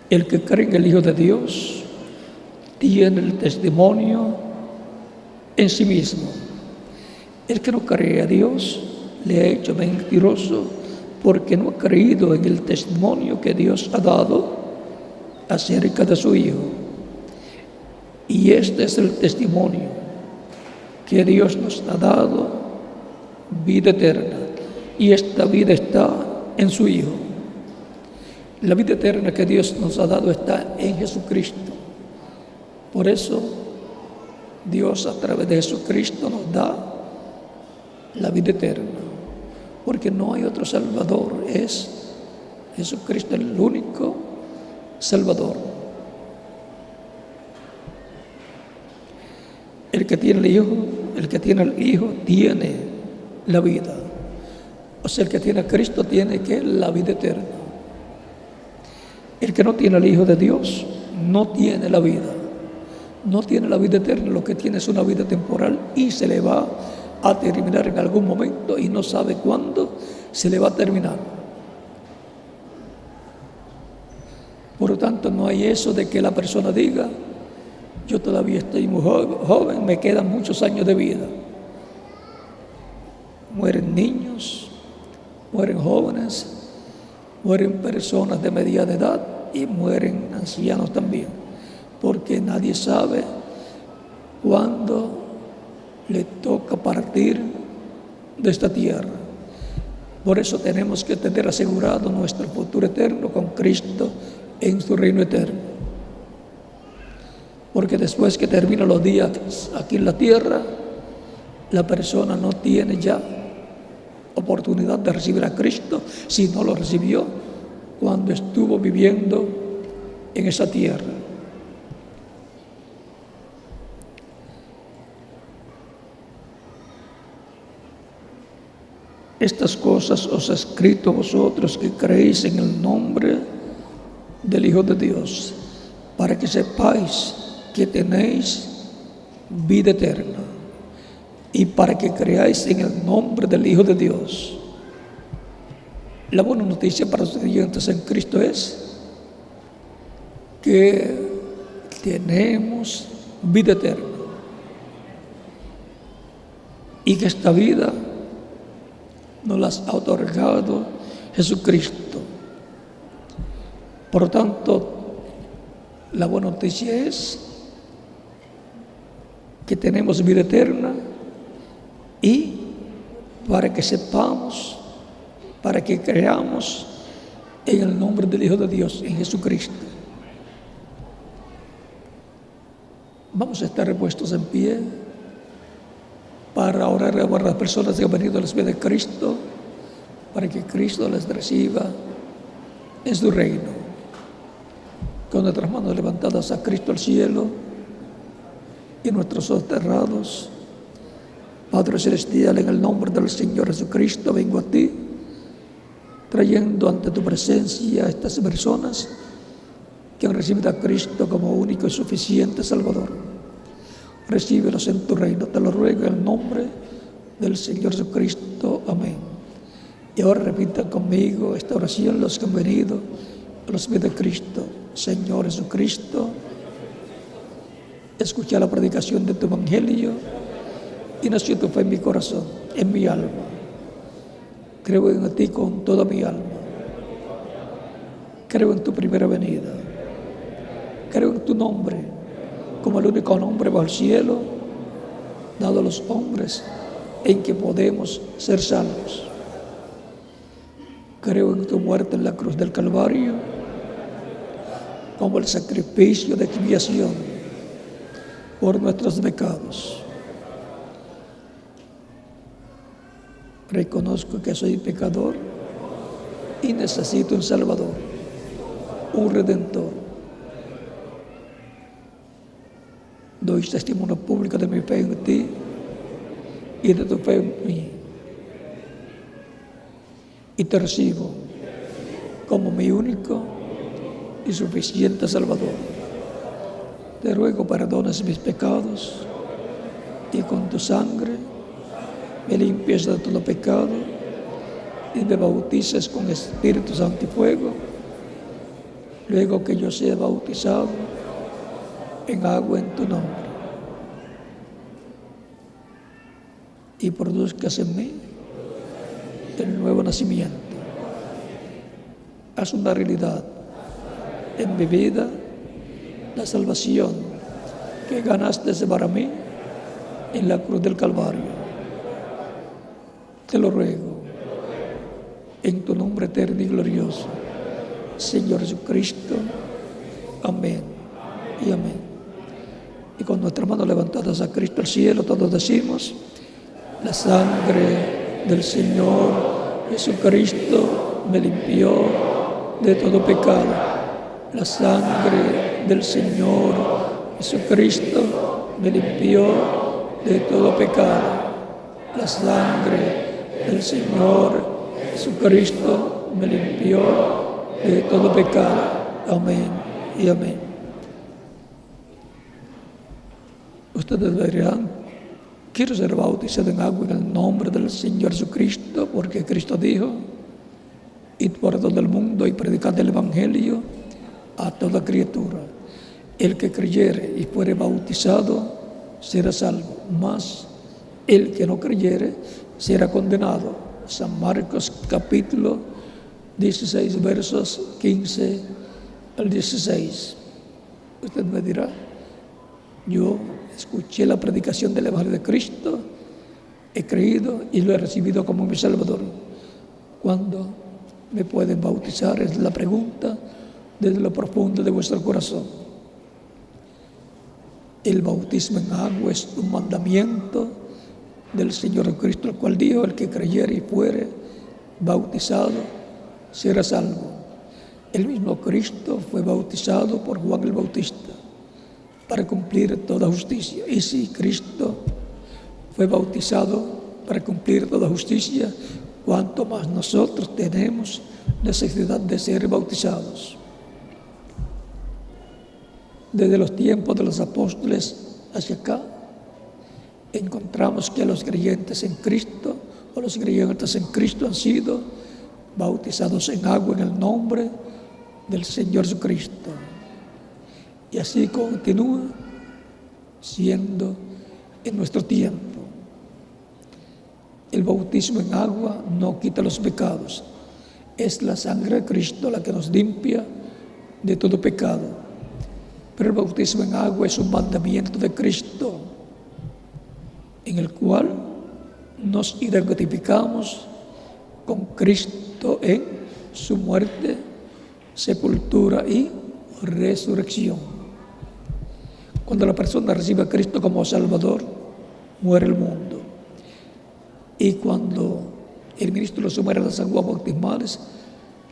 A: El que cree en el Hijo de Dios tiene el testimonio en sí mismo. El que no cree a Dios le ha hecho mentiroso, porque no ha creído en el testimonio que Dios ha dado acerca de su Hijo. Y este es el testimonio, que Dios nos ha dado vida eterna, y esta vida está en su Hijo. La vida eterna que Dios nos ha dado está en Jesucristo. Por eso Dios a través de Jesucristo nos da la vida eterna, porque no hay otro Salvador, es Jesucristo el único Salvador. El que tiene el Hijo tiene la vida. O sea, el que tiene a Cristo tiene la vida eterna. El que no tiene al Hijo de Dios no tiene la vida. No tiene la vida eterna, lo que tiene es una vida temporal y se le va a terminar en algún momento y no sabe cuándo se le va a terminar. Por lo tanto, no hay eso de que la persona diga: yo todavía estoy muy joven, me quedan muchos años de vida. Mueren niños, mueren jóvenes, mueren personas de mediana edad y mueren ancianos también, porque nadie sabe cuándo le toca partir de esta tierra. Por eso tenemos que tener asegurado nuestro futuro eterno con Cristo en su reino eterno. Porque después que terminan los días aquí en la tierra, la persona no tiene ya oportunidad de recibir a Cristo si no lo recibió cuando estuvo viviendo en esa tierra. Estas cosas os he escrito a vosotros que creéis en el nombre del Hijo de Dios, para que sepáis que tenéis vida eterna, y para que creáis en el nombre del Hijo de Dios. La buena noticia para los creyentes en Cristo es que tenemos vida eterna, y que esta vida nos las ha otorgado Jesucristo. Por lo tanto, la buena noticia es que tenemos vida eterna, y para que sepamos, para que creamos en el nombre del Hijo de Dios, en Jesucristo. Vamos a estar repuestos en pie para orar a las personas que han venido a los pies de Cristo, para que Cristo les reciba en su reino. Con nuestras manos levantadas a Cristo al cielo y nuestros ojos cerrados. Padre Celestial, en el nombre del Señor Jesucristo, vengo a ti, trayendo ante tu presencia a estas personas que han recibido a Cristo como único y suficiente Salvador. Recíbelos en tu reino, te lo ruego en el nombre del Señor Jesucristo. Amén. Y ahora repitan conmigo esta oración los que han venido a los pies de Cristo. Señor Jesucristo, escucha la predicación de tu evangelio y nació tu fe en mi corazón, en mi alma. Creo en ti con toda mi alma. Creo en tu primera venida. Creo en tu nombre como el único nombre bajo el cielo dado a los hombres en que podemos ser salvos. Creo en tu muerte en la cruz del Calvario como el sacrificio de expiación por nuestros pecados. Reconozco que soy pecador y necesito un Salvador, un Redentor. Doy testimonio público de mi fe en ti y de tu fe en mí. Y te recibo como mi único y suficiente Salvador. Te ruego perdones mis pecados y con tu sangre me limpies de todo pecado y me bautices con Espíritu Santo y fuego luego que yo sea bautizado en agua en tu nombre, y produzcas en mí el nuevo nacimiento. Haz una realidad en mi vida la salvación que ganaste para mí en la cruz del Calvario. Te lo ruego en tu nombre eterno y glorioso, Señor Jesucristo. Amén y amén. Y con nuestras manos levantadas a Cristo al cielo, todos decimos: la sangre del Señor Jesucristo me limpió de todo pecado. La sangre del Señor Jesucristo me limpió de todo pecado. La sangre del Señor Jesucristo me limpió de todo pecado. Amén y amén. Ustedes verán: quiero ser bautizado en agua en el nombre del Señor Jesucristo, porque Cristo dijo: id por todo el mundo y predicad el Evangelio a toda criatura. El que creyere y fuere bautizado será salvo, mas el que no creyere será condenado. San Marcos capítulo 16, versos 15 al 16. Usted me dirá: yo escuché la predicación del Evangelio de Cristo, he creído y lo he recibido como mi Salvador. ¿Cuándo me pueden bautizar? Es la pregunta desde lo profundo de vuestro corazón. El bautismo en agua es un mandamiento del Señor Cristo, el cual dijo: el que creyere y fuere bautizado será salvo. El mismo Cristo fue bautizado por Juan el Bautista para cumplir toda justicia. Y si Cristo fue bautizado para cumplir toda justicia, cuánto más nosotros tenemos necesidad de ser bautizados. Desde los tiempos de los apóstoles hacia acá, encontramos que los creyentes en Cristo, o los creyentes en Cristo, han sido bautizados en agua en el nombre del Señor Jesucristo. Y así continúa siendo en nuestro tiempo. El bautismo en agua no quita los pecados. Es la sangre de Cristo la que nos limpia de todo pecado. Pero el bautismo en agua es un mandamiento de Cristo, en el cual nos identificamos con Cristo en su muerte, sepultura y resurrección. Cuando la persona recibe a Cristo como Salvador, muere el mundo. Y cuando el ministro lo sumerge en las aguas bautismales,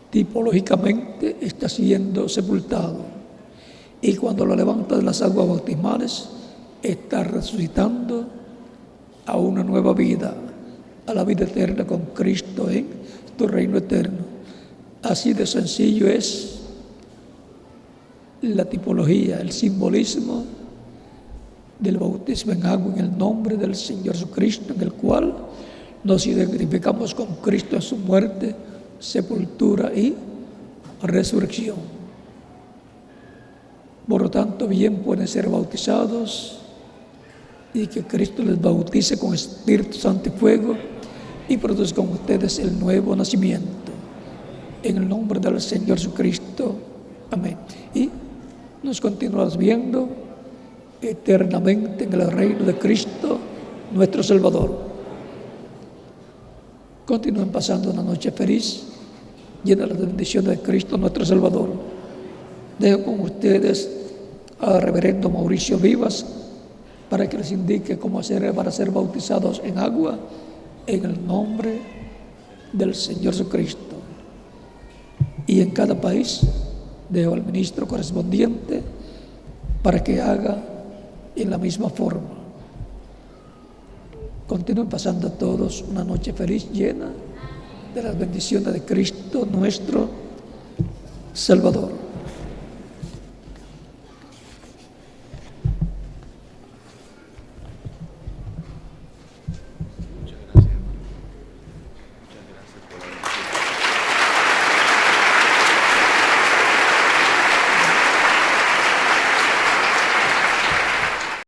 A: tipológicamente está siendo sepultado. Y cuando lo levanta de las aguas bautismales, está resucitando a una nueva vida, a la vida eterna con Cristo en tu reino eterno. Así de sencillo es la tipología, el simbolismo del bautismo en agua en el nombre del Señor Jesucristo, en el cual nos identificamos con Cristo en su muerte, sepultura y resurrección. Por lo tanto, bien pueden ser bautizados y que Cristo les bautice con Espíritu Santo y fuego y produzca con ustedes el nuevo nacimiento. En el nombre del Señor Jesucristo. Amén. Y nos continuamos viendo eternamente en el reino de Cristo, nuestro Salvador. Continúen pasando una noche feliz, llena de la bendición de Cristo, nuestro Salvador. Dejo con ustedes al reverendo Mauricio Vivas para que les indique cómo hacer para ser bautizados en agua en el nombre del Señor Jesucristo. Y en cada país dejo al ministro correspondiente para que haga en la misma forma. Continúen pasando todos una noche feliz, llena de las bendiciones de Cristo, nuestro Salvador.